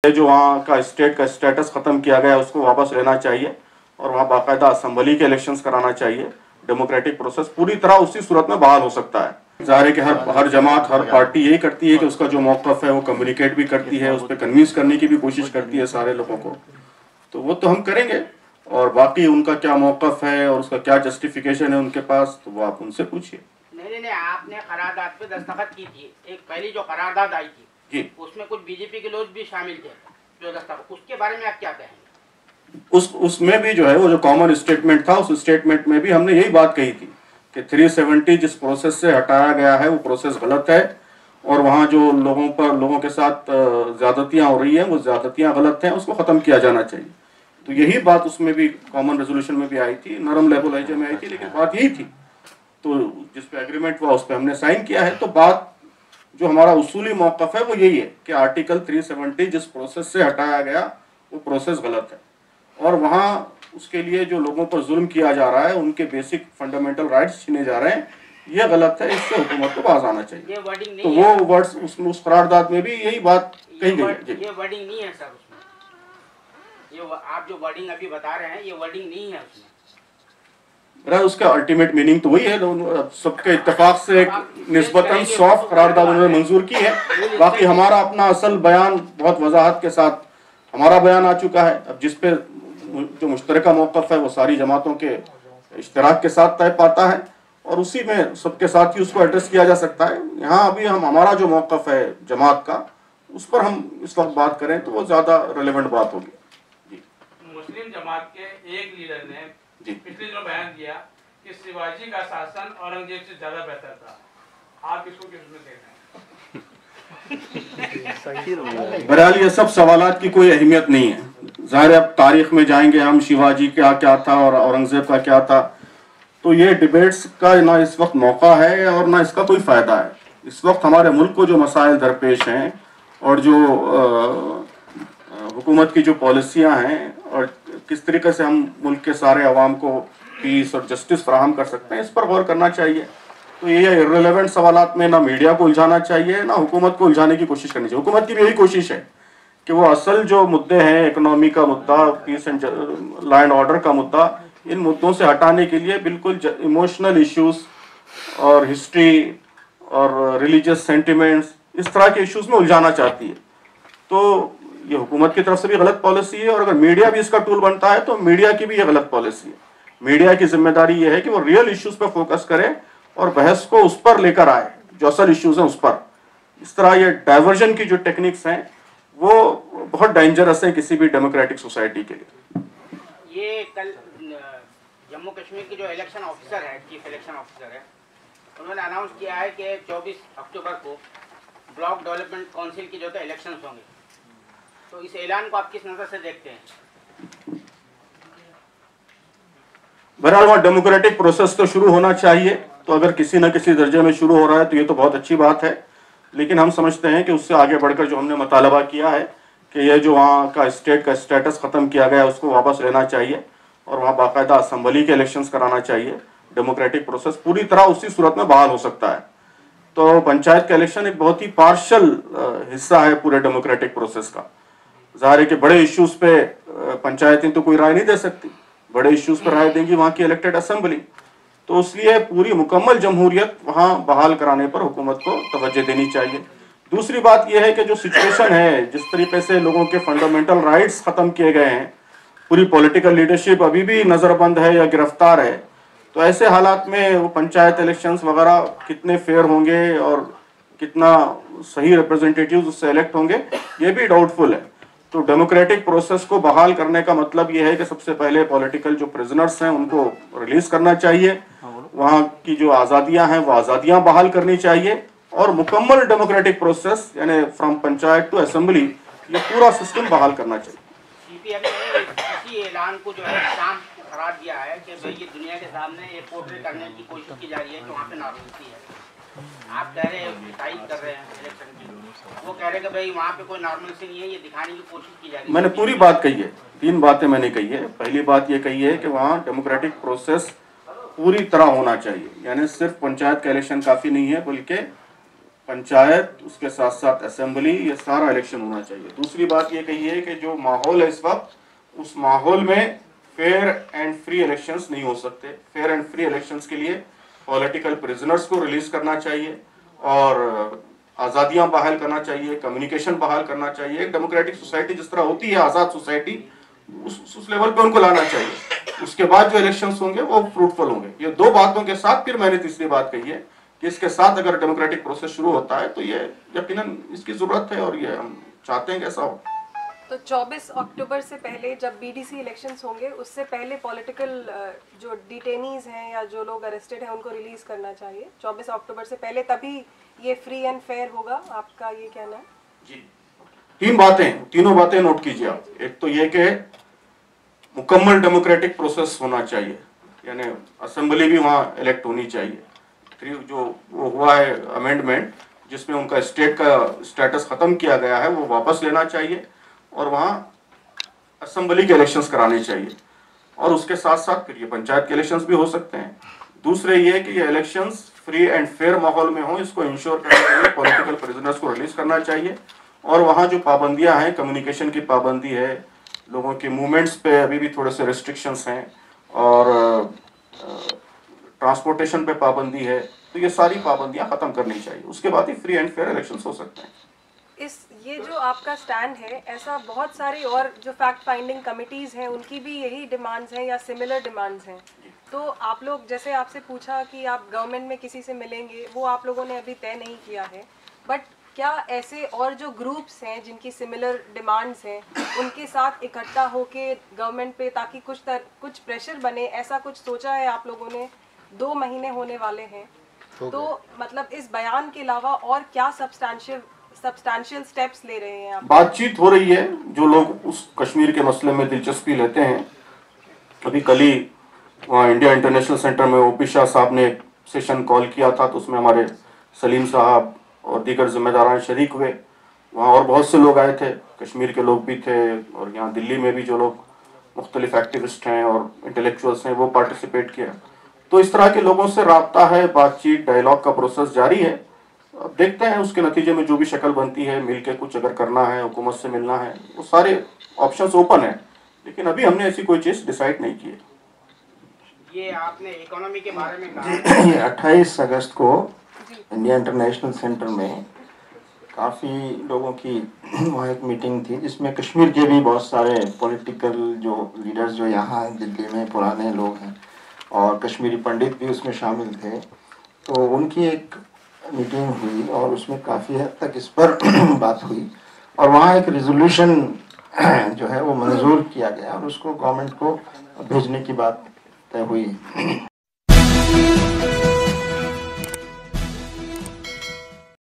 जो वहाँ का स्टेट का स्टेटस ख़त्म किया गया उसको वापस लेना चाहिए और वहाँ बाकायदा असम्बली के इलेक्शंस कराना चाहिए। डेमोक्रेटिक प्रोसेस पूरी तरह उसी सूरत में बहाल हो सकता है। ज़ाहिर है कि हर जमात हर पार्टी यही करती है कि उसका जो मौक़िफ़ है वो कम्युनिकेट भी करती है, उस पर कन्विंस करने की भी कोशिश करती है सारे लोगों को, तो वो तो हम करेंगे। और बाकी उनका क्या मौक़िफ़ है और उसका क्या जस्टिफिकेशन है उनके पास, तो वो आप उनसे पूछिए। नहीं, आपने करारदाद पे दस्तखत की थी। एक पहली जो करारदाद आई थी जी, उसमें कुछ बीजेपी के लोग भी शामिल थे जो दस्तखत, उसके बारे में आप क्या कहेंगे? उसमें भी जो है वो जो कॉमन स्टेटमेंट था, उस स्टेटमेंट में भी हमने यही बात कही थी कि 370 जिस प्रोसेस से हटाया गया है वो प्रोसेस गलत है और वहाँ जो लोगों के साथ ज्यादतियाँ हो रही हैं वो ज्यादतियाँ गलत हैं, उसको ख़त्म किया जाना चाहिए। तो यही बात उसमें भी कॉमन रेजोल्यूशन में भी आई थी, नरम लेवल में आई थी, लेकिन बात यही थी। तो जिस पे एग्रीमेंट हुआ उस पर हमने साइन किया है। तो बात जो हमारा उसूली मौक़िफ़ है वो यही है कि आर्टिकल 370 जिस प्रोसेस से हटाया गया वो प्रोसेस गलत है और वहाँ उसके लिए जो लोगों पर जुल्म किया जा रहा है, उनके बेसिक फंडामेंटल राइट्स छीने जा रहे हैं, ये गलत है, इससे हुकूमत को बाज आना चाहिए। ये वर्डिंग नहीं तो है। वो वर्ड्स उस करारदाद में भी यही बात कही गई है। ये वर्डिंग नहीं है सर उसमें, ये आप जो वर्डिंग अभी बता रहे हैं ये वर्डिंग नहीं है उसमें। उसका अल्टीमेट मीनिंग तो वही है, सबके इत्तेफाक से एक निस्बतन सॉफ्ट करारदाद उन्होंने मंजूर की है। बाकी हमारा अपना असल बयान बहुत वजाहत के साथ हमारा बयान आ चुका है। अब जिस पे जो मुश्तरका मौक़िफ़ है वो सारी जमातों के इश्तराक के साथ तय पाता है और उसी में सबके साथ ही उसको एड्रेस किया जा सकता है। यहाँ अभी हमारा जो मौक़िफ़ है जमात का, उस पर हम इस वक्त बात करें तो वो ज़्यादा रेलेवेंट बात होगी। मुस्लिम जमात के एक लीडर ने पिछले दिनों बयान दिया कि शिवाजी का शासन औरंगजेब से ज्यादा बेहतर था। आप इसको किस में देख रहे हैं? बहरहाल ये सब सवालात की कोई अहमियत नहीं है। ज़ाहिर अब तारीख में जाएंगे हम, शिवाजी का क्या था और औरंगजेब का क्या था, तो ये डिबेट्स का ना इस वक्त मौका है और ना इसका कोई फ़ायदा है। इस वक्त हमारे मुल्क को जो मसाइल दरपेश हैं और जो हुकूमत की जो पॉलिसियाँ हैं और किस तरीके से हम मुल्क के सारे अवाम को पीस और जस्टिस फराहम कर सकते हैं, इस पर गौर करना चाहिए। तो ये इर्रेलेवेंट सवालात में ना मीडिया को उलझाना चाहिए, ना हुकूमत को उलझाने की कोशिश करनी चाहिए। हुकूमत की भी यही कोशिश है कि वो असल जो मुद्दे हैं, इकोनॉमी का मुद्दा, peace and law and order का मुद्दा, इन मुद्दों से हटाने के लिए बिल्कुल इमोशनल इश्यूज और हिस्ट्री और रिलीजियस सेंटिमेंट्स, इस तरह के इश्यूज में उलझाना चाहती है। तो ये हुकूमत की तरफ से भी गलत पॉलिसी है और अगर मीडिया भी इसका टूल बनता है तो मीडिया की भी ये गलत पॉलिसी है। मीडिया की जिम्मेदारी ये है कि वो रियल इश्यूज पर फोकस करे और बहस को उस पर लेकर आए जो असल इश्यूज हैं उस पर। इस तरह ये डाइवर्जन की जो टेक्निक्स हैं वो बहुत डेंजरस है किसी भी डेमोक्रेटिक सोसाइटी के लिए। ये कल जम्मू कश्मीर की जो इलेक्शन ऑफिसर है, चीफ इलेक्शन ऑफिसर है, उन्होंने अनाउंस किया है कि 24 अक्टूबर को ब्लॉक डेवलपमेंट काउंसिल की जो है इलेक्शन होंगे। तो इस ऐलान को आप किस नज़र से देखते हैं? बहरहाल वहाँ डेमोक्रेटिक प्रोसेस तो शुरू होना चाहिए, तो अगर किसी न किसी दर्जे में शुरू हो रहा है तो ये तो बहुत अच्छी बात है, लेकिन हम समझते हैं कि उससे आगे बढ़कर जो हमने मुतालबा किया है कि ये जो वहाँ का स्टेट का स्टेटस ख़त्म किया गया उसको वापस लेना चाहिए और वहाँ बाकायदा असम्बली के इलेक्शंस कराना चाहिए। डेमोक्रेटिक प्रोसेस पूरी तरह उसी सूरत में बहाल हो सकता है। तो पंचायत का इलेक्शन एक बहुत ही पार्शल हिस्सा है पूरे डेमोक्रेटिक प्रोसेस का। ज़ाहिर है कि बड़े इश्यूज़ पे पंचायतें तो कोई राय नहीं दे सकती, बड़े इश्यूज़ पर राय देंगी वहाँ की इलेक्टेड असेंबली। तो इसलिए पूरी मुकम्मल जमहूरियत वहाँ बहाल कराने पर हुकूमत को तवज्जो देनी चाहिए। दूसरी बात यह है कि जो सिचुएशन है, जिस तरीके से लोगों के फंडामेंटल राइट्स ख़त्म किए गए हैं, पूरी पॉलिटिकल लीडरशिप अभी भी नज़रबंद है या गिरफ्तार है, तो ऐसे हालात में वो पंचायत इलेक्शंस वगैरह कितने फेयर होंगे और कितना सही रिप्रेजेंटेटिव्स उससे इलेक्ट होंगे, ये भी डाउटफुल है। तो डेमोक्रेटिक प्रोसेस को बहाल करने का मतलब ये है कि सबसे पहले पॉलिटिकल जो प्रिजनर्स हैं उनको रिलीज करना चाहिए, वहाँ की जो आज़ादियाँ हैं वो आज़ादियाँ बहाल करनी चाहिए और मुकम्मल डेमोक्रेटिक प्रोसेस यानी फ्रॉम पंचायत टू असेंबली, ये पूरा सिस्टम बहाल करना चाहिए। सीपीएम ने इसी ऐलान को जो है शाम करार दिया है कि भाई ये दुनिया के सामने ये पोर्ट्रे करने की कोशिश की जा रही है कि वहाँ पे नॉर्मलिटी है। आप कह रहे हैं तारीफ कर रहे हैं इलेक्शन की, वो कह रहे हैं कि भाई वहाँ पे कोई नॉर्मलिटी नहीं है, ये दिखाने की कोशिश की जा रही है। मैंने पूरी बात कही है, 3 बातें मैंने कही है। पहली बात ये कही है कि वहाँ डेमोक्रेटिक प्रोसेस पूरी तरह होना चाहिए, यानी सिर्फ पंचायत का इलेक्शन काफ़ी नहीं है, बल्कि पंचायत, उसके साथ साथ असेंबली, ये सारा इलेक्शन होना चाहिए। दूसरी बात ये कही है कि जो माहौल है इस वक्त, उस माहौल में फेयर एंड फ्री इलेक्शंस नहीं हो सकते। फेयर एंड फ्री इलेक्शंस के लिए पॉलिटिकल प्रिजनर्स को रिलीज करना चाहिए और आज़ादियां बहाल करना चाहिए, कम्युनिकेशन बहाल करना चाहिए। एक डेमोक्रेटिक सोसाइटी जिस तरह होती है, आज़ाद सोसाइटी, उस लेवल पे उनको लाना चाहिए। उसके बाद जो इलेक्शंस होंगे वो फ्रूटफुल होंगे। ये दो बातों के साथ फिर मैंने तीसरी बात कही है कि इसके साथ अगर डेमोक्रेटिक प्रोसेस शुरू होता है तो ये यकीनन इसकी जरूरत है और ये हम चाहते हैं कि ऐसा हो। तो 24 अक्टूबर से पहले जब बीडीसी इलेक्शंस होंगे, उससे पहले पॉलिटिकल जो डिटेनीज हैं या जो लोग अरेस्टेड हैं उनको रिलीज करना चाहिए 24 अक्टूबर से पहले, तभी ये फ्री एंड फेयर होगा। आपका ये कहना है? जी, तीनों बातें नोट कीजिए आप। एक तो ये कि मुकम्मल डेमोक्रेटिक प्रोसेस होना चाहिए, यानी असेंबली भी वहाँ इलेक्ट होनी चाहिए। जो वो हुआ है अमेंडमेंट जिसमें उनका स्टेट का स्टेटस खत्म किया गया है, वो वापस लेना चाहिए और वहाँ असेंबली के इलेक्शंस कराने चाहिए। और उसके साथ साथ फिर ये पंचायत के इलेक्शंस भी हो सकते हैं। दूसरे ये कि ये इलेक्शंस फ्री एंड फेयर माहौल में हो, इसको इंश्योर करने के लिए पॉलिटिकल प्रिजनर्स को रिलीज करना चाहिए। और वहाँ जो पाबंदियाँ हैं, कम्युनिकेशन की पाबंदी है, लोगों के मूवमेंट्स पे अभी भी थोड़े से रिस्ट्रिक्शंस हैं और ट्रांसपोर्टेशन पे पाबंदी है, तो ये सारी पाबंदियां खत्म करनी चाहिए। उसके बाद ही फ्री एंड फेयर इलेक्शंस हो सकते हैं। ये जो आपका स्टैंड है, ऐसा बहुत सारी और जो फैक्ट फाइंडिंग कमिटीज़ हैं उनकी भी यही डिमांड्स हैं या सिमिलर डिमांड्स हैं। तो आप लोग, जैसे आपसे पूछा कि आप गवर्नमेंट में किसी से मिलेंगे, वो आप लोगों ने अभी तय नहीं किया है, बट क्या ऐसे और जो ग्रुप्स हैं जिनकी सिमिलर डिमांड्स हैं उनके साथ इकट्ठा होके गवर्नमेंट पे, ताकि कुछ प्रेशर बने, ऐसा कुछ सोचा है आप लोगों ने? 2 महीने होने वाले हैं, तो मतलब इस बयान के अलावा और क्या सब्सटैंशियल स्टेप्स ले रहे हैं आप? बातचीत हो रही है। जो लोग उस कश्मीर के मसले में दिलचस्पी लेते हैं, अभी कल ही वहाँ इंडिया इंटरनेशनल सेंटर में ओपी शाह साहब ने एक सेशन कॉल किया था, तो उसमें हमारे सलीम साहब और दीगर जिम्मेदारान शरीक हुए। वहाँ और बहुत से लोग आए थे, कश्मीर के लोग भी थे और यहाँ दिल्ली में भी जो लोग मुख्तलिफ एक्टिविस्ट हैं और इंटेलेक्चुअल्स हैं वो पार्टिसिपेट किया। तो इस तरह के लोगों से राब्ता है, बातचीत, डायलॉग का प्रोसेस जारी है। अब देखते हैं उसके नतीजे में जो भी शक्ल बनती है, मिल के कुछ अगर करना है, हुकूमत से मिलना है, वो सारे ऑप्शंस ओपन है। लेकिन अभी हमने ऐसी कोई चीज़ डिसाइड नहीं की है। ये आपने इकोनॉमी के बारे में कहा। 28 अगस्त को इंडिया इंटरनेशनल सेंटर में काफ़ी लोगों की वहाँ एक मीटिंग थी जिसमें कश्मीर के भी बहुत सारे पॉलिटिकल जो लीडर्स जो यहाँ दिल्ली में पुराने लोग हैं और कश्मीरी पंडित भी उसमें शामिल थे। तो उनकी एक मीटिंग हुई और उसमें काफ़ी हद तक इस पर बात हुई और वहाँ एक रेजोल्यूशन जो है वो मंजूर किया गया और उसको गवर्नमेंट को भेजने की बात तय हुई।